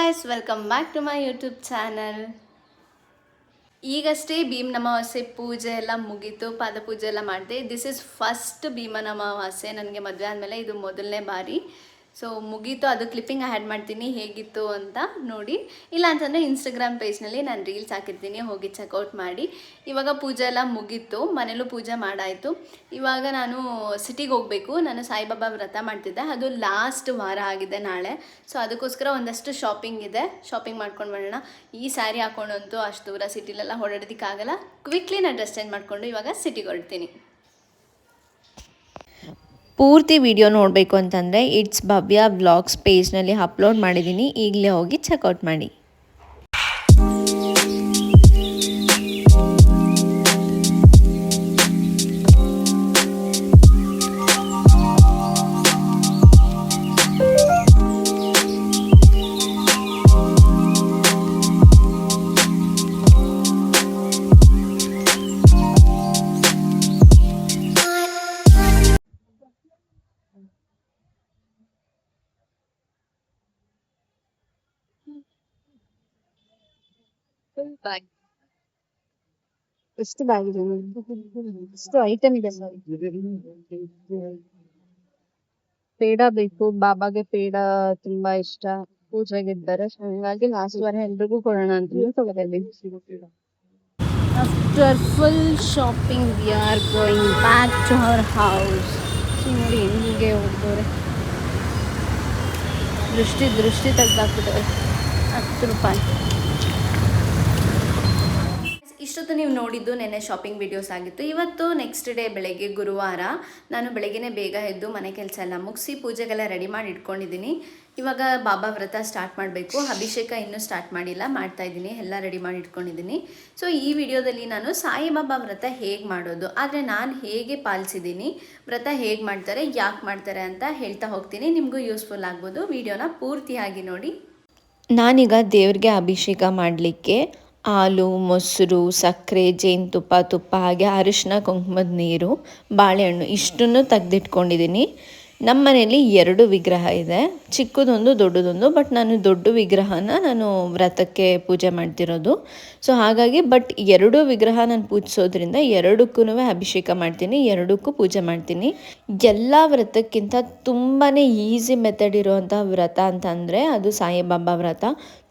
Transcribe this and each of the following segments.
Guys, welcome back to my YouTube channel. ಈಗಷ್ಟೇ ಭೀಮ್ ಅಮಾವಾಸ್ಯೆ ಪೂಜೆ ಎಲ್ಲ ಮುಗೀತು, ಪಾದಪೂಜೆ ಎಲ್ಲ ಮಾಡಿದೆ. ದಿಸ್ ಇಸ್ ಫಸ್ಟ್ ಭೀಮನ ಅಮಾವಾಸ್ಯೆ. ನನಗೆ ಮದುವೆ ಆದಮೇಲೆ ಇದು ಮೊದಲನೇ ಬಾರಿ. ಸೊ ಮುಗೀತು, ಅದು ಕ್ಲಿಪ್ಪಿಂಗ್ ಆ್ಯಡ್ ಮಾಡ್ತೀನಿ ಹೇಗಿತ್ತು ಅಂತ ನೋಡಿ. ಇಲ್ಲ ಅಂತಂದರೆ ಇನ್ಸ್ಟಾಗ್ರಾಮ್ ಪೇಜ್ನಲ್ಲಿ ನಾನು ರೀಲ್ಸ್ ಹಾಕಿರ್ತೀನಿ, ಹೋಗಿ ಚೆಕ್ಔಟ್ ಮಾಡಿ. ಇವಾಗ ಪೂಜೆ ಎಲ್ಲ ಮುಗೀತು, ಮನೇಲೂ ಪೂಜೆ ಮಾಡಾಯಿತು. ಇವಾಗ ನಾನು ಸಿಟಿಗೆ ಹೋಗಬೇಕು. ನಾನು ಸಾಯಿಬಾಬಾ ವ್ರತ ಮಾಡ್ತಿದ್ದೆ, ಅದು ಲಾಸ್ಟ್ ವಾರ ಆಗಿದೆ ನಾಳೆ. ಸೊ ಅದಕ್ಕೋಸ್ಕರ ಒಂದಷ್ಟು ಶಾಪಿಂಗ್ ಇದೆ, ಶಾಪಿಂಗ್ ಮಾಡ್ಕೊಂಡು ಬರೋಣ. ಈ ಸ್ಯಾರಿ ಹಾಕೊಂಡಂತೂ ಅಷ್ಟು ದೂರ ಸಿಟಿಲೆಲ್ಲ ಓಡಾಡೋದಕ್ಕಾಗಲ್ಲ. ಕ್ವಿಕ್ಲಿ ನಾನು ಡ್ರೆಸ್ ಚೇಂಜ್ ಮಾಡಿಕೊಂಡು ಇವಾಗ ಸಿಟಿಗೆ ಹೊರಡ್ತೀನಿ. ಪೂರ್ತಿ ವಿಡಿಯೋ ನೋಡಬೇಕು ಅಂತಂದರೆ ಇಟ್ಸ್ ಭವ್ಯ ವ್ಲಾಗ್ಸ್ ಪೇಜ್ನಲ್ಲಿ ಅಪ್ಲೋಡ್ ಮಾಡಿದ್ದೀನಿ, ಈಗಲೇ ಹೋಗಿ ಚೆಕ್ಔಟ್ ಮಾಡಿ. ಎಷ್ಟು ಬ್ಯಾಗ್ ಇದೆ, ಎಷ್ಟು ಐಟಮ್ ಇದೆ. ಪೇಡ ಬೇಕು, ಬಾಬಾಗೆ ಪೇಡ ತುಂಬಾ ಇಷ್ಟ, ಪೂಜೆಗಿದ್ದಾರೆ. ಸೊ ಹಂಗಾಗಿ ಲಾಸ್ಟ್ ವಾರ ಎಲ್ರಿಗೂ ಕೊಡೋಣ ಅಂತ ತಗೊಳ್ಳಿದ್ದೀನಿ. After full shopping we are going back to our house. So ನೋಡಿ ಹೆಂಗೆ ಹೋಗ್ದವ್ರೆ, ದೃಷ್ಟಿ ತೆಗ್ದಾಕ್ಬಿಟ್ಟವ್ರೆ. 10 ರೂಪಾಯಿ. ಇಷ್ಟೊತ್ತು ನೀವು ನೋಡಿದ್ದು ನೆನ್ನೆ ಶಾಪಿಂಗ್ ವಿಡಿಯೋಸ್ ಆಗಿತ್ತು. ಇವತ್ತು ನೆಕ್ಸ್ಟ್ ಡೇ ಬೆಳಗ್ಗೆ ಗುರುವಾರ. ನಾನು ಬೆಳಗ್ಗೆನೇ ಬೇಗ ಎದ್ದು ಮನೆ ಕೆಲಸ ಎಲ್ಲ ಮುಗಿಸಿ ಪೂಜೆಗೆಲ್ಲ ರೆಡಿ ಮಾಡಿ ಇಟ್ಕೊಂಡಿದ್ದೀನಿ. ಇವಾಗ ಬಾಬಾ ವ್ರತ ಸ್ಟಾರ್ಟ್ ಮಾಡಬೇಕು. ಅಭಿಷೇಕ ಇನ್ನೂ ಸ್ಟಾರ್ಟ್ ಮಾಡಿಲ್ಲ, ಮಾಡ್ತಾಯಿದ್ದೀನಿ, ಎಲ್ಲ ರೆಡಿ ಮಾಡಿ ಇಟ್ಕೊಂಡಿದ್ದೀನಿ. ಸೊ ಈ ವಿಡಿಯೋದಲ್ಲಿ ನಾನು ಸಾಯಿಬಾಬಾ ವ್ರತ ಹೇಗೆ ಮಾಡೋದು, ಆದರೆ ನಾನು ಹೇಗೆ ಪಾಲಿಸಿದ್ದೀನಿ, ವ್ರತ ಹೇಗೆ ಮಾಡ್ತಾರೆ, ಯಾಕೆ ಮಾಡ್ತಾರೆ ಅಂತ ಹೇಳ್ತಾ ಹೋಗ್ತೀನಿ. ನಿಮಗೂ ಯೂಸ್ಫುಲ್ ಆಗ್ಬೋದು. ವಿಡಿಯೋನ ಪೂರ್ತಿಯಾಗಿ ನೋಡಿ. ನಾನೀಗ ದೇವ್ರಿಗೆ ಅಭಿಷೇಕ ಮಾಡಲಿಕ್ಕೆ ಹಾಲು, ಮೊಸರು, ಸಕ್ಕರೆ, ಜೇನುತುಪ್ಪ, ಹಾಗೆ ಅರಿಶಿನ, ಕುಂಕುಮದ ನೀರು, ಬಾಳೆಹಣ್ಣು ಇಷ್ಟನ್ನು ತೆಗೆದಿಟ್ಕೊಂಡಿದ್ದೀನಿ. ನಮ್ಮ ಮನೇಲಿ 2 ವಿಗ್ರಹ ಇದೆ, ಚಿಕ್ಕದೊಂದು ದೊಡ್ಡದೊಂದು. ಬಟ್ ನಾನು ದೊಡ್ಡ ವಿಗ್ರಹನ ನಾನು ವ್ರತಕ್ಕೆ ಪೂಜೆ ಮಾಡ್ತಿರೋದು. ಸೊ ಹಾಗಾಗಿ ಬಟ್ 2 ವಿಗ್ರಹ ನಾನು ಪೂಜಿಸೋದ್ರಿಂದ 2ಕ್ಕೂ ಅಭಿಷೇಕ ಮಾಡ್ತೀನಿ, 2ಕ್ಕೂ ಪೂಜೆ ಮಾಡ್ತೀನಿ. ಎಲ್ಲ ವ್ರತಕ್ಕಿಂತ ತುಂಬಾ ಈಸಿ ಮೆಥಡ್ ಇರುವಂಥ ವ್ರತ ಅಂತಂದರೆ ಅದು ಸಾಯಿಬಾಬಾ ವ್ರತ.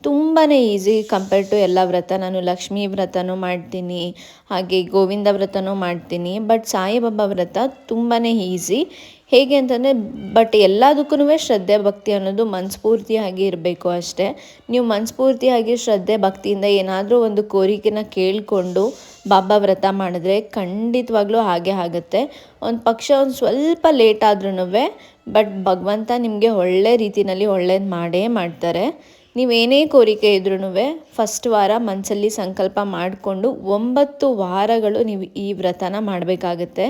ತುಂಬಾ ಈಸಿ ಕಂಪೇರ್ ಟು ಎಲ್ಲ ವ್ರತ. ನಾನು ಲಕ್ಷ್ಮೀ ವ್ರತನೂ ಮಾಡ್ತೀನಿ, ಹಾಗೆ ಗೋವಿಂದ ವ್ರತನೂ ಮಾಡ್ತೀನಿ. ಬಟ್ ಸಾಯಿಬಾಬಾ ವ್ರತ ತುಂಬಾ ಈಸಿ. ಹೇಗೆ ಅಂತಂದರೆ ಬಟ್ ಎಲ್ಲದಕ್ಕೂ ಶ್ರದ್ಧೆ ಭಕ್ತಿ ಅನ್ನೋದು ಮನಸ್ಫೂರ್ತಿಯಾಗಿ ಇರಬೇಕು ಅಷ್ಟೇ. ನೀವು ಮನಸ್ಫೂರ್ತಿಯಾಗಿ ಶ್ರದ್ಧೆ ಭಕ್ತಿಯಿಂದ ಏನಾದರೂ ಒಂದು ಕೋರಿಕೆನ ಕೇಳಿಕೊಂಡು ಬಾಬಾ ವ್ರತ ಮಾಡಿದ್ರೆ ಖಂಡಿತವಾಗ್ಲೂ ಹಾಗೆ ಆಗುತ್ತೆ. ಒಂದು ಪಕ್ಷ ಒಂದು ಸ್ವಲ್ಪ ಲೇಟ್ ಆದ್ರೂ ಬಟ್ ಭಗವಂತ ನಿಮಗೆ ಒಳ್ಳೆ ರೀತಿಯಲ್ಲಿ ಒಳ್ಳೇದು ಮಾಡೇ ಮಾಡ್ತಾರೆ. ನೀವೇನೇ ಕೋರಿಕೆ ಇದ್ರೂ ಫಸ್ಟ್ ವಾರ ಮನಸ್ಸಲ್ಲಿ ಸಂಕಲ್ಪ ಮಾಡಿಕೊಂಡು 9 ವಾರಗಳು ನೀವು ಈ ವ್ರತನ ಮಾಡಬೇಕಾಗತ್ತೆ.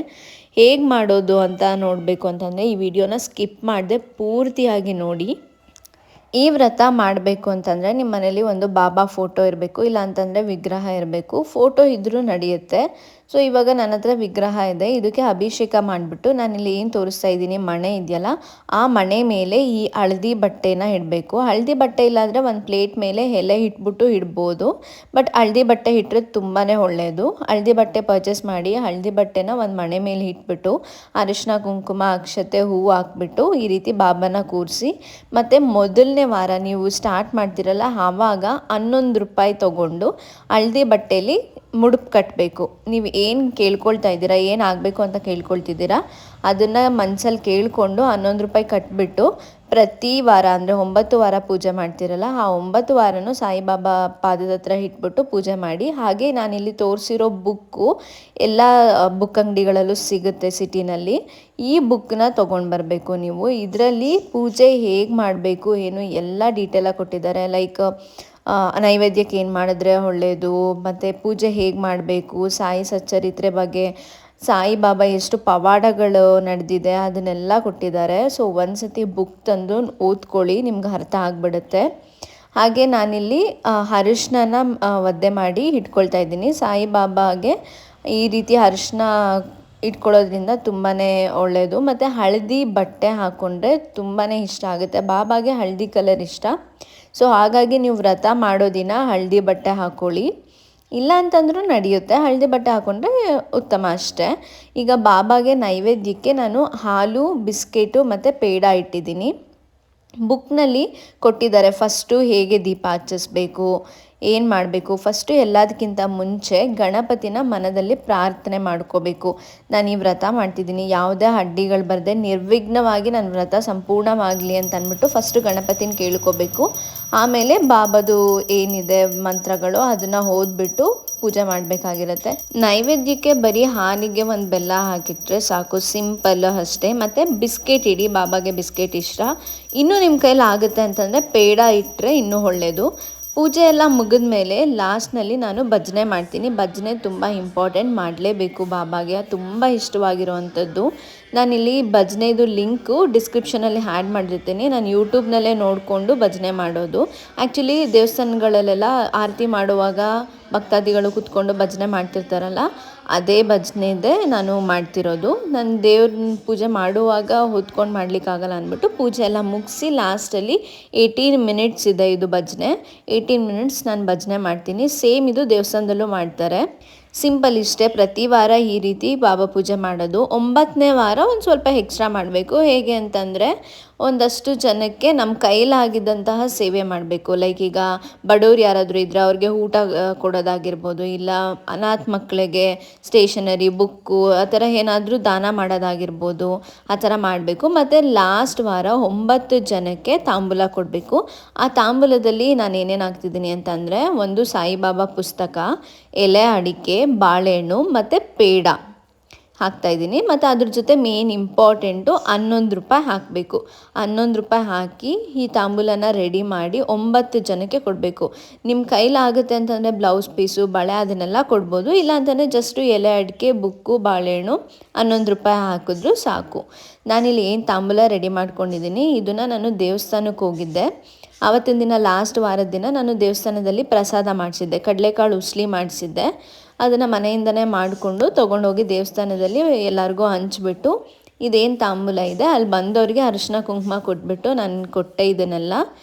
ಹೇಗೆ ಮಾಡೋದು ಅಂತ ನೋಡಬೇಕು ಅಂತಂದರೆ ಈ ವಿಡಿಯೋನ ಸ್ಕಿಪ್ ಮಾಡದೆ ಪೂರ್ತಿಯಾಗಿ ನೋಡಿ. ಈ ವ್ರತ ಮಾಡಬೇಕು ಅಂತಂದರೆ ನಿಮ್ಮ ಮನೇಲಿ ಒಂದು ಬಾಬಾ ಫೋಟೋ ಇರಬೇಕು, ಇಲ್ಲ ಅಂತಂದರೆ ವಿಗ್ರಹ ಇರಬೇಕು. ಫೋಟೋ ಇದ್ದರೂ ನಡೆಯುತ್ತೆ. ಸೊ ಇವಾಗ ನನ್ನ ಹತ್ರ ವಿಗ್ರಹ ಇದೆ, ಇದಕ್ಕೆ ಅಭಿಷೇಕ ಮಾಡಿಬಿಟ್ಟು ನಾನಿಲ್ಲಿ ಏನು ತೋರಿಸ್ತಾ ಇದ್ದೀನಿ ಮಣೆ ಇದೆಯಲ್ಲ, ಆ ಮಣೆ ಮೇಲೆ ಈ ಹಳದಿ ಬಟ್ಟೆನ ಇಡಬೇಕು. ಹಳದಿ ಬಟ್ಟೆ ಇಲ್ಲಾಂದರೆ ಒಂದು ಪ್ಲೇಟ್ ಮೇಲೆ ಎಲೆ ಇಟ್ಬಿಟ್ಟು ಇಡ್ಬೋದು. ಬಟ್ ಹಳದಿ ಬಟ್ಟೆ ಇಟ್ಟರೆ ತುಂಬಾ ಒಳ್ಳೆಯದು. ಹಳದಿ ಬಟ್ಟೆ ಪರ್ಚೇಸ್ ಮಾಡಿ ಹಳದಿ ಬಟ್ಟೆನ ಒಂದು ಮಣೆ ಮೇಲೆ ಇಟ್ಬಿಟ್ಟು ಅರಿಶಿನ, ಕುಂಕುಮ, ಅಕ್ಷತೆ, ಹೂವು ಹಾಕ್ಬಿಟ್ಟು ಈ ರೀತಿ ಬಾಬಾನ ಕೂರಿಸಿ, ಮತ್ತು ಮೊದಲನೇ ವಾರ ನೀವು ಸ್ಟಾರ್ಟ್ ಮಾಡ್ತಿರಲ್ಲ ಆವಾಗ 11 ರೂಪಾಯಿ ತೊಗೊಂಡು ಹಳದಿ ಬಟ್ಟೆಯಲ್ಲಿ ಮುಡುಪು ಕಟ್ಟಬೇಕು. ನೀವು ಏನು ಕೇಳ್ಕೊಳ್ತಾ ಇದ್ದೀರಾ, ಏನು ಆಗಬೇಕು ಅಂತ ಕೇಳ್ಕೊಳ್ತಿದ್ದೀರಾ ಅದನ್ನು ಮನಸ್ಸಲ್ಲಿ ಕೇಳಿಕೊಂಡು 11 ರೂಪಾಯಿ ಕಟ್ಬಿಟ್ಟು ಪ್ರತಿ ವಾರ ಅಂದರೆ 9 ವಾರ ಪೂಜೆ ಮಾಡ್ತಿರಲ್ಲ ಆ 9 ವಾರನೂ ಸಾಯಿಬಾಬಾ ಪಾದದ ಹತ್ರ ಇಟ್ಬಿಟ್ಟು ಪೂಜೆ ಮಾಡಿ. ಹಾಗೆ ನಾನಿಲ್ಲಿ ತೋರಿಸಿರೋ ಬುಕ್ಕು ಎಲ್ಲ ಬುಕ್ ಅಂಗಡಿಗಳಲ್ಲೂ ಸಿಗುತ್ತೆ ಸಿಟಿನಲ್ಲಿ. ಈ ಬುಕ್ಕನ್ನ ತೊಗೊಂಡು ಬರಬೇಕು ನೀವು. ಇದರಲ್ಲಿ ಪೂಜೆ ಹೇಗೆ ಮಾಡಬೇಕು ಏನು ಎಲ್ಲ ಡೀಟೇಲಾಗಿ ಕೊಟ್ಟಿದ್ದಾರೆ. ಲೈಕ್ ನೈವೇದ್ಯಕ್ಕೆ ಏನು ಮಾಡಿದ್ರೆ ಒಳ್ಳೆಯದು, ಮತ್ತು ಪೂಜೆ ಹೇಗೆ ಮಾಡಬೇಕು, ಸಾಯಿ ಸಚ್ಚರಿತ್ರೆ ಬಗ್ಗೆ, ಸಾಯಿಬಾಬಾ ಎಷ್ಟು ಪವಾಡಗಳು ನಡೆದಿದೆ ಅದನ್ನೆಲ್ಲ ಕೊಟ್ಟಿದ್ದಾರೆ. ಸೊ ಒಂದ್ಸತಿ ಬುಕ್ ತಂದು ಓದ್ಕೊಳ್ಳಿ, ನಿಮ್ಗೆ ಅರ್ಥ ಆಗಿಬಿಡುತ್ತೆ. ಹಾಗೆ ನಾನಿಲ್ಲಿ ಅರಿಶಿನ ಒದ್ದೆ ಮಾಡಿ ಇಟ್ಕೊಳ್ತಾ ಇದ್ದೀನಿ. ಸಾಯಿಬಾಬಾಗೆ ಈ ರೀತಿ ಅರಿಶಿನ ಇಟ್ಕೊಳ್ಳೋದ್ರಿಂದ ತುಂಬಾ ಒಳ್ಳೆಯದು. ಮತ್ತು ಹಳದಿ ಬಟ್ಟೆ ಹಾಕ್ಕೊಂಡ್ರೆ ತುಂಬಾ ಇಷ್ಟ ಆಗುತ್ತೆ. ಬಾಬಾಗೆ ಹಳದಿ ಕಲರ್ ಇಷ್ಟ. ಸೊ ಹಾಗಾಗಿ ನೀವು ವ್ರತ ಮಾಡೋ ದಿನ ಹಳದಿ ಬಟ್ಟೆ ಹಾಕ್ಕೊಳ್ಳಿ. ಇಲ್ಲ ಅಂತಂದ್ರೂ ನಡೆಯುತ್ತೆ, ಹಳದಿ ಬಟ್ಟೆ ಹಾಕ್ಕೊಂಡ್ರೆ ಉತ್ತಮ ಅಷ್ಟೇ. ಈಗ ಬಾಬಾಗೆ ನೈವೇದ್ಯಕ್ಕೆ ನಾನು ಹಾಲು, ಬಿಸ್ಕೆಟು ಮತ್ತು ಪೇಡ ಇಟ್ಟಿದ್ದೀನಿ. ಬುಕ್ನಲ್ಲಿ ಕೊಟ್ಟಿದ್ದಾರೆ ಫಸ್ಟು ಹೇಗೆ ದೀಪ ಹಚ್ಚಿಸ್ಬೇಕು, ಏನು ಮಾಡಬೇಕು. ಫಸ್ಟು ಎಲ್ಲದಕ್ಕಿಂತ ಮುಂಚೆ ಗಣಪತಿನ ಮನದಲ್ಲಿ ಪ್ರಾರ್ಥನೆ ಮಾಡ್ಕೋಬೇಕು. ನಾನು ಈ ವ್ರತ ಮಾಡ್ತಿದ್ದೀನಿ, ಯಾವುದೇ ಅಡ್ಡಿಗಳು ಬರದೆ ನಿರ್ವಿಘ್ನವಾಗಿ ನನ್ನ ವ್ರತ ಸಂಪೂರ್ಣವಾಗಲಿ ಅಂತ ಅಂದ್ಬಿಟ್ಟು ಫಸ್ಟು ಗಣಪತಿನ ಕೇಳ್ಕೋಬೇಕು. ಆಮೇಲೆ ಬಾಬಾದು ಏನಿದೆ ಮಂತ್ರಗಳು ಅದನ್ನು ಓದ್ಬಿಟ್ಟು ಪೂಜೆ ಮಾಡಬೇಕಾಗಿರುತ್ತೆ. ನೈವೇದ್ಯಕ್ಕೆ ಬರೀ ಹಾಲಿಗೆ ಒಂದು ಬೆಲ್ಲ ಹಾಕಿಟ್ರೆ ಸಾಕು, ಸಿಂಪಲ್ ಅಷ್ಟೇ. ಮತ್ತು ಬಿಸ್ಕೆಟ್ ಇಡಿ, ಬಾಬಾಗೆ ಬಿಸ್ಕೆಟ್ ಇಷ್ಟ. ಇನ್ನೂ ನಿಮ್ಮ ಕೈಲಿ ಆಗುತ್ತೆ ಅಂತಂದರೆ ಪೇಡ ಇಟ್ಟರೆ ಇನ್ನೂ ಒಳ್ಳೆಯದು. ಪೂಜೆ ಎಲ್ಲ ಮುಗಿದ ಮೇಲೆ ಲಾಸ್ಟ್ನಲ್ಲಿ ನಾನು ಭಜನೆ ಮಾಡ್ತೀನಿ. ಭಜನೆ ತುಂಬ ಇಂಪಾರ್ಟೆಂಟ್, ಮಾಡಲೇಬೇಕು. ಬಾಬಾಗೆ ತುಂಬ ಇಷ್ಟವಾಗಿರುವಂಥದ್ದು. ನಾನಿಲ್ಲಿ ಭಜನೆದು ಲಿಂಕು ಡಿಸ್ಕ್ರಿಪ್ಷನಲ್ಲಿ ಆ್ಯಡ್ ಮಾಡಿರ್ತೀನಿ. ನಾನು ಯೂಟ್ಯೂಬ್ನಲ್ಲೇ ನೋಡಿಕೊಂಡು ಭಜನೆ ಮಾಡೋದು. ಆ್ಯಕ್ಚುಲಿ ದೇವಸ್ಥಾನಗಳಲ್ಲೆಲ್ಲ ಆರತಿ ಮಾಡುವಾಗ ಭಕ್ತಾದಿಗಳು ಕೂತ್ಕೊಂಡು ಭಜನೆ ಮಾಡ್ತಿರ್ತಾರಲ್ಲ, ಅದೇ ಭಜನೆದೇ ನಾನು ಮಾಡ್ತಿರೋದು. ನಾನು ದೇವ್ರ ಪೂಜೆ ಮಾಡುವಾಗ ಹೊತ್ಕೊಂಡು ಮಾಡ್ಲಿಕ್ಕಾಗಲ್ಲ ಅಂದ್ಬಿಟ್ಟು ಪೂಜೆ ಎಲ್ಲ ಮುಗಿಸಿ ಲಾಸ್ಟಲ್ಲಿ 18 ಮಿನಿಟ್ಸ್ ಇದೆ ಇದು ಭಜನೆ. 18 ಮಿನಿಟ್ಸ್ ನಾನು ಭಜನೆ ಮಾಡ್ತೀನಿ. ಸೇಮ್ ಇದು ದೇವಸ್ಥಾನದಲ್ಲೂ ಮಾಡ್ತಾರೆ. ಸಿಂಪಲ್ ಇಷ್ಟೇ, ಪ್ರತಿ ವಾರ ಈ ರೀತಿ ಬಾಬಾ ಪೂಜೆ ಮಾಡೋದು. 9ನೇ ವಾರ ಒಂದು ಸ್ವಲ್ಪ ಎಕ್ಸ್ಟ್ರಾ ಮಾಡಬೇಕು. ಹೇಗೆ ಅಂತಂದರೆ ಒಂದಷ್ಟು ಜನಕ್ಕೆ ನಮ್ಮ ಕೈಲಾಗಿದ್ದಂತಹ ಸೇವೆ ಮಾಡಬೇಕು. ಲೈಕ್ ಈಗ ಬಡವ್ರು ಯಾರಾದರೂ ಇದ್ದರೆ ಅವ್ರಿಗೆ ಊಟ ಕೊಡೋದಾಗಿರ್ಬೋದು, ಇಲ್ಲ ಅನಾಥ ಮಕ್ಕಳಿಗೆ ಸ್ಟೇಷನರಿ, ಬುಕ್ಕು ಆ ಥರ ಏನಾದರೂ ದಾನ ಮಾಡೋದಾಗಿರ್ಬೋದು, ಆ ಥರ ಮಾಡಬೇಕು. ಮತ್ತು ಲಾಸ್ಟ್ ವಾರ 9 ಜನಕ್ಕೆ ತಾಂಬೂಲ ಕೊಡಬೇಕು. ಆ ತಾಂಬೂಲದಲ್ಲಿ ನಾನು ಏನೇನು ಹಾಕ್ತಿದ್ದೀನಿ ಅಂತಂದರೆ, ಒಂದು ಸಾಯಿಬಾಬಾ ಪುಸ್ತಕ, ಎಲೆ ಅಡಿಕೆ, ಬಾಳೆಹಣ್ಣು ಮತ್ತು ಪೇಡ ಹಾಕ್ತಾಯಿದ್ದೀನಿ. ಮತ್ತು ಅದ್ರ ಜೊತೆ ಮೇನ್ ಇಂಪಾರ್ಟೆಂಟು 11 ರೂಪಾಯಿ ಹಾಕಬೇಕು. 11 ರೂಪಾಯಿ ಹಾಕಿ ಈ ತಾಂಬೂಲನ ರೆಡಿ ಮಾಡಿ 9 ಜನಕ್ಕೆ ಕೊಡಬೇಕು. ನಿಮ್ಮ ಕೈಲಾಗುತ್ತೆ ಅಂತಂದರೆ ಬ್ಲೌಸ್ ಪೀಸು, ಬಳೆ ಅದನ್ನೆಲ್ಲ ಕೊಡ್ಬೋದು. ಇಲ್ಲ ಅಂತಂದರೆ ಜಸ್ಟು ಎಲೆ ಅಡಿಕೆ, ಬುಕ್ಕು, ಬಾಳೆಹಣ್ಣು 11 ರೂಪಾಯಿ ಹಾಕಿದ್ರೂ ಸಾಕು. ನಾನಿಲ್ಲಿ ಏನು ತಾಂಬೂಲ ರೆಡಿ ಮಾಡ್ಕೊಂಡಿದ್ದೀನಿ, ಇದನ್ನು ನಾನು ದೇವಸ್ಥಾನಕ್ಕೆ ಹೋಗಿದ್ದೆ. ಆವತ್ತಿನ ದಿನ ಲಾಸ್ಟ್ ವಾರದ ದಿನ ನಾನು ದೇವಸ್ಥಾನದಲ್ಲಿ ಪ್ರಸಾದ ಮಾಡಿಸಿದ್ದೆ, ಕಡಲೆಕಾಳು ಉಸ್ಲಿ ಮಾಡಿಸಿದ್ದೆ. ಅದನ್ನು ಮನೆಯಿಂದನೇ ಮಾಡಿಕೊಂಡು ತೊಗೊಂಡೋಗಿ ದೇವಸ್ಥಾನದಲ್ಲಿ ಎಲ್ಲರಿಗೂ ಹಂಚ್ಬಿಟ್ಟು ಇದೇನು ತಾಂಬೂಲ ಇದೆ ಅಲ್ಲಿ ಬಂದವ್ರಿಗೆ ಅರಿಶಿನ ಕುಂಕುಮ ಕೊಟ್ಬಿಟ್ಟು ನಾನು ಕೊಟ್ಟೆ ಇದನ್ನೆಲ್ಲ.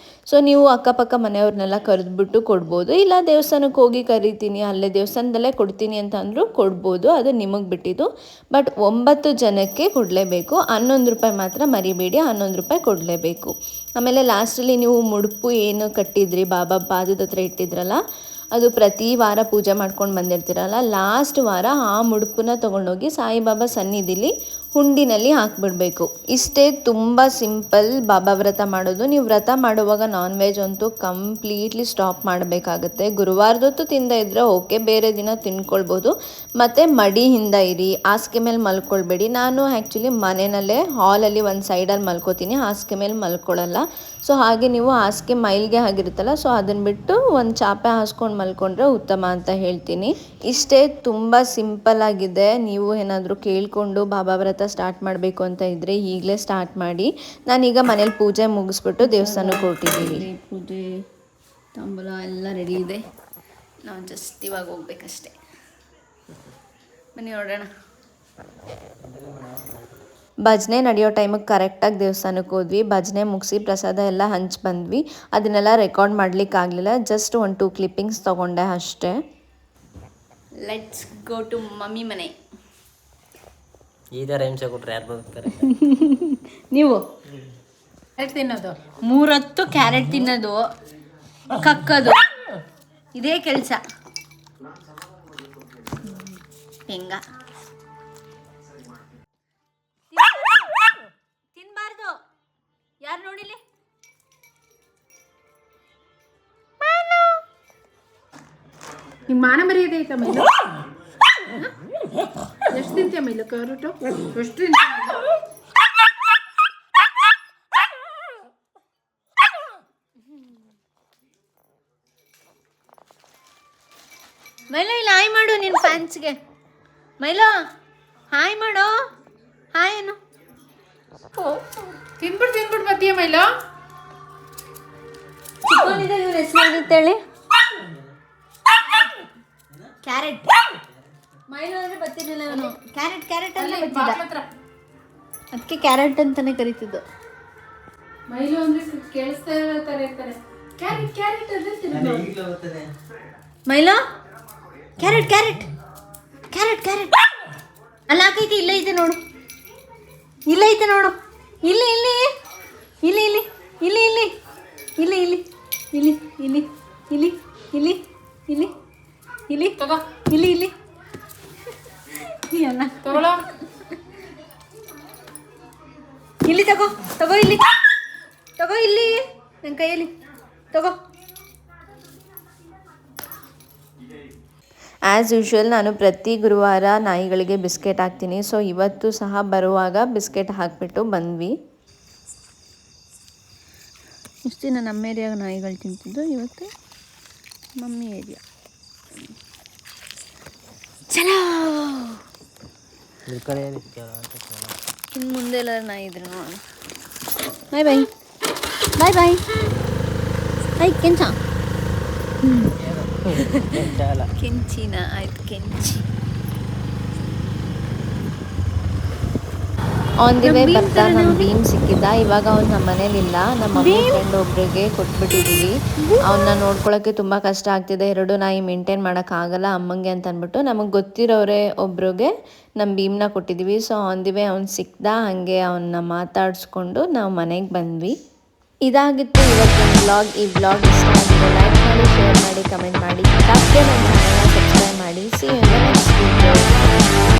ಸೊ ನೀವು ಅಕ್ಕಪಕ್ಕ ಮನೆಯವ್ರನ್ನೆಲ್ಲ ಕರೆದ್ಬಿಟ್ಟು ಕೊಡ್ಬೋದು, ಇಲ್ಲ ದೇವಸ್ಥಾನಕ್ಕೆ ಹೋಗಿ ಕರಿತೀನಿ ಅಲ್ಲೇ ದೇವಸ್ಥಾನದಲ್ಲೇ ಕೊಡ್ತೀನಿ ಅಂತ ಅಂದರೂ ಕೊಡ್ಬೋದು, ಅದು ನಿಮಗೆ ಬಿಟ್ಟಿದ್ದು. ಬಟ್ 9 ಜನಕ್ಕೆ ಕೊಡಲೇಬೇಕು. 11 ರೂಪಾಯಿ ಮಾತ್ರ ಮರಿಬೇಡಿ, 11 ರೂಪಾಯಿ ಕೊಡಲೇಬೇಕು. ಆಮೇಲೆ ಲಾಸ್ಟಲ್ಲಿ ನೀವು ಮುಡುಪು ಏನು ಕಟ್ಟಿದ್ರಿ ಬಾಬಾ ಪಾದದ ಹತ್ರ ಇಟ್ಟಿದ್ರಲ್ಲ, ಅದು ಪ್ರತಿ ವಾರ ಪೂಜೆ ಮಾಡ್ಕೊಂಡು ಬಂದಿರ್ತೀರಲ್ಲ, ಲಾಸ್ಟ್ ವಾರ ಆ ಮುಡುಪನ್ನ ತೊಗೊಂಡೋಗಿ ಸಾಯಿಬಾಬಾ ಸನ್ನಿಧಿಲಿ ಹುಂಡಿನಲ್ಲಿ ಹಾಕ್ಬಿಡ್ಬೇಕು. ಇಷ್ಟೇ, ತುಂಬ ಸಿಂಪಲ್ ಬಾಬಾ ವ್ರತ ಮಾಡೋದು. ನೀವು ವ್ರತ ಮಾಡುವಾಗ ನಾನ್ ವೆಜ್ ಅಂತೂ ಕಂಪ್ಲೀಟ್ಲಿ ಸ್ಟಾಪ್ ಮಾಡಬೇಕಾಗತ್ತೆ. ಗುರುವಾರದೊತ್ತು ತಿಂದ ಇದ್ದರೆ ಓಕೆ, ಬೇರೆ ದಿನ ತಿನ್ಕೊಳ್ಬೋದು. ಮತ್ತು ಮಡಿಯಿಂದ ಇರಿ, ಹಾಸಿಗೆ ಮೇಲೆ ಮಲ್ಕೊಳ್ಬೇಡಿ. ನಾನು ಆ್ಯಕ್ಚುಲಿ ಮನೆಯಲ್ಲೇ ಹಾಲಲ್ಲಿ ಒಂದು ಸೈಡಲ್ಲಿ ಮಲ್ಕೋತೀನಿ, ಹಾಸಿಗೆ ಮೇಲೆ ಮಲ್ಕೊಳ್ಳಲ್ಲ. ಸೊ ಹಾಗೆ ನೀವು ಹಾಸಿಗೆ ಮೈಲಿಗೆ ಆಗಿರುತ್ತಲ್ಲ, ಸೊ ಅದನ್ನು ಬಿಟ್ಟು ಒಂದು ಚಾಪೆ ಹಾಸ್ಕೊಂಡು ಮಲ್ಕೊಂಡ್ರೆ ಉತ್ತಮ ಅಂತ ಹೇಳ್ತೀನಿ. ಇಷ್ಟೇ, ತುಂಬ ಸಿಂಪಲ್ ಆಗಿದೆ. ನೀವು ಏನಾದರೂ ಕೇಳಿಕೊಂಡು ಬಾಬಾ ವ್ರತ ಸ್ಟಾರ್ಟ್ ಮಾಡಬೇಕು ಅಂತ ಇದ್ದರೆ ಈಗಲೇ ಸ್ಟಾರ್ಟ್ ಮಾಡಿ. ನಾನೀಗ ಮನೇಲಿ ಪೂಜೆ ಮುಗಿಸ್ಬಿಟ್ಟು ದೇವಸ್ಥಾನಕ್ಕೆ ಹೊರಟಿದ್ದೀನಿ. ಪೂಜೆ ತಾಂಬೂಲ ಎಲ್ಲ ರೆಡಿ ಇದೆ, ನಾವು ಜಸ್ಟ್ ಇವಾಗ ಹೋಗ್ಬೇಕಷ್ಟೆ. ಬನ್ನಿ ನೋಡೋಣ. ಭಜನೆ ನಡೆಯೋ ಟೈಮಿಗೆ ಕರೆಕ್ಟಾಗಿ ದೇವಸ್ಥಾನಕ್ಕೆ ಹೋದ್ವಿ. ಭಜನೆ ಮುಗಿಸಿ ಪ್ರಸಾದ ಎಲ್ಲ ಹಂಚಿ ಬಂದ್ವಿ. ಅದನ್ನೆಲ್ಲ ರೆಕಾರ್ಡ್ ಮಾಡಲಿಕ್ಕಾಗಲಿಲ್ಲ, ಜಸ್ಟ್ 1-2 ಕ್ಲಿಪ್ಪಿಂಗ್ಸ್ ತೊಗೊಂಡೆ ಅಷ್ಟೇ. ಲೆಟ್ಸ್ ಗೋ ಟು ಮಮ್ಮಿ ಮನೆ. ಈ ಥರ ಹಿಂಸೆ ಕೊಟ್ರೆ ಯಾರು ಬರ್ತಾರೆ? ನೀವು ಕ್ಯಾರೆಟ್ ತಿನ್ನೋದು, 3 ಹೊತ್ತು ಕ್ಯಾರೆಟ್ ತಿನ್ನೋದು, ಕಕ್ಕದು, ಇದೇ ಕೆಲಸ. ಹೆಂಗ ತಿನ್ಬಾರ್ದು, ಯಾರು ನೋಡಿಲಿ. ನಿಮ್ಮ ಮಾನ ಮರ್ಯಾದೆ ಐತ ಮೈಲು? ಎಷ್ಟು ತಿಂತೀಯ ಮೈಲು ಕ್ಯಾರೆಟು? ಎಷ್ಟು ತಿಂತೀಯ? ಮೈಲೋ ಇಲ್ಲಿ ಹಾಯ್ ಮಾಡು ನಿನ್ನ ಫ್ಯಾನ್ಸ್ಗೆ. ಮೈಲೋ ಹಾಯ್ ಮಾಡು, ಹಾಯ್ ಏನು. ತಿನ್ಬಿಟ್ಟು ಬರ್ತೀಯ ಮೈಲು? ಚಿಕ್ಕವನಿದೆ, ಇವ್ರ ಹೆಸರು ಏನಿತ್ತೇಳಿ? ಕ್ಯಾರೆಟ್. ಮೈಲೋ ಅಂದ್ರೆ ಬರ್ತಿರ್ಲಿಲ್ಲ ಇವನು. ಕ್ಯಾರೆಟ್ ಕ್ಯಾರೆಟ್ ಅಂತ ಬರ್ತಿದ್ದ, ಅದಕ್ಕೆ ಕ್ಯಾರೆಟ್ ಅಂತಾನೆ ಕರೀತಿದ್ದು. ಮೈಲು ಅಂದ್ರೆ ಕೇಳಿಸ್ತಾ ಇರ್ತಾರೆ. ಕ್ಯಾರೆಟ್ ಅದೇ ತಿನ್ನೋದು. Milo carrot carrot carrot carrot ಅಲ್ಲಿ ಹಾಕೈತಿ, ಇಲ್ಲ ಐತೆ ನೋಡು, ಇಲ್ಲ ಐತೆ ನೋಡು, ಇಲ್ಲಿ ಇಲ್ಲಿ ಇಲ್ಲಿ ಇಲ್ಲಿ ಇಲ್ಲಿ ಇಲ್ಲಿ ಇಲ್ಲಿ ಇಲ್ಲಿ ಇಲ್ಲಿ ಇಲ್ಲಿ ಇಲ್ಲಿ ಇಲ್ಲಿ ಇಲ್ಲಿ ತಗೋ ಇಲ್ಲಿ ಇಲ್ಲಿ ಅಲ್ಲ ತಗೊಳ್ಳೋ. ಇಲ್ಲಿ ತಗೋ ತಗೋ ಇಲ್ಲಿ ತಗೋ ಇಲ್ಲಿ ನನ್ನ ಕೈಯಲ್ಲಿ ತಗೋ. ಆ್ಯಸ್ ಯೂಶ್ವಲ್ ನಾನು ಪ್ರತಿ ಗುರುವಾರ ನಾಯಿಗಳಿಗೆ ಬಿಸ್ಕೆಟ್ ಹಾಕ್ತೀನಿ. ಸೊ ಇವತ್ತು ಸಹ ಬರುವಾಗ ಬಿಸ್ಕೆಟ್ ಹಾಕಿಬಿಟ್ಟು ಬಂದ್ವಿ. ಇಷ್ಟು ದಿನ ನಮ್ಮ ಏರಿಯಾಗ ನಾಯಿಗಳು ತಿಂತಿದ್ದು, ಇವತ್ತು ಮಮ್ಮಿ ಏರಿಯಾ. ಚಲೋ ಇನ್ನು ಮುಂದೆ ಎಲ್ಲ ನಾಯಿ ಇದ್ರೆ ನೋಡೋಣ. ಬಾಯ್ ಬಾಯ್ ಬಾಯ್ ಬಾಯ್ ಬಾಯ್ ಕೆಂಚ ಕೆಂಚಿನ ಆಯ್ತು ಕೆಂಚಿ. ಆನ್ ದಿ ವೇ ಬರ್ತಾ ನಮ್ಮ ಭೀಮ್ ಸಿಕ್ಕಿದ್ದ. ಇವಾಗ ಅವ್ನು ನಮ್ಮ ಮನೇಲಿಲ್ಲ, ನಮ್ಮ ಮಮ್ಮಿ ಫ್ರೆಂಡ್ ಒಬ್ರಿಗೆ ಕೊಟ್ಬಿಟ್ಟಿದ್ದೀವಿ. ಅವನ್ನ ನೋಡ್ಕೊಳ್ಳೋಕ್ಕೆ ತುಂಬ ಕಷ್ಟ ಆಗ್ತಿದೆ, 2 ನಾಯಿ ಮೇಂಟೈನ್ ಮಾಡೋಕ್ಕಾಗಲ್ಲ ಅಮ್ಮಂಗೆ ಅಂತ ಅಂದ್ಬಿಟ್ಟು ನಮಗೆ ಗೊತ್ತಿರೋರೆ ಒಬ್ರಿಗೆ ನಮ್ಮ ಭೀಮ್ನ ಕೊಟ್ಟಿದ್ದೀವಿ. ಸೊ ಆನ್ ದಿ ವೇ ಅವ್ನು ಸಿಕ್ಕಿದ, ಹಾಗೆ ಅವನ್ನ ಮಾತಾಡಿಸ್ಕೊಂಡು ನಾವು ಮನೆಗೆ ಬಂದ್ವಿ. ಇದಾಗಿತ್ತು ಇವತ್ತಿನ ಬ್ಲಾಗ್. ಈ ಬ್ಲಾಗ್ ಇಷ್ಟ ಆಗಿದೆ ಲೈಕ್ ಮಾಡಿ, ಶೇರ್ ಮಾಡಿ, ಕಮೆಂಟ್ ಮಾಡಿ, ತಪ್ಪದೆ ನನ್ನ ಚಾನಲ್ನ ಸಬ್ಸ್ಕ್ರೈಬ್ ಮಾಡಿ. See you in the next video.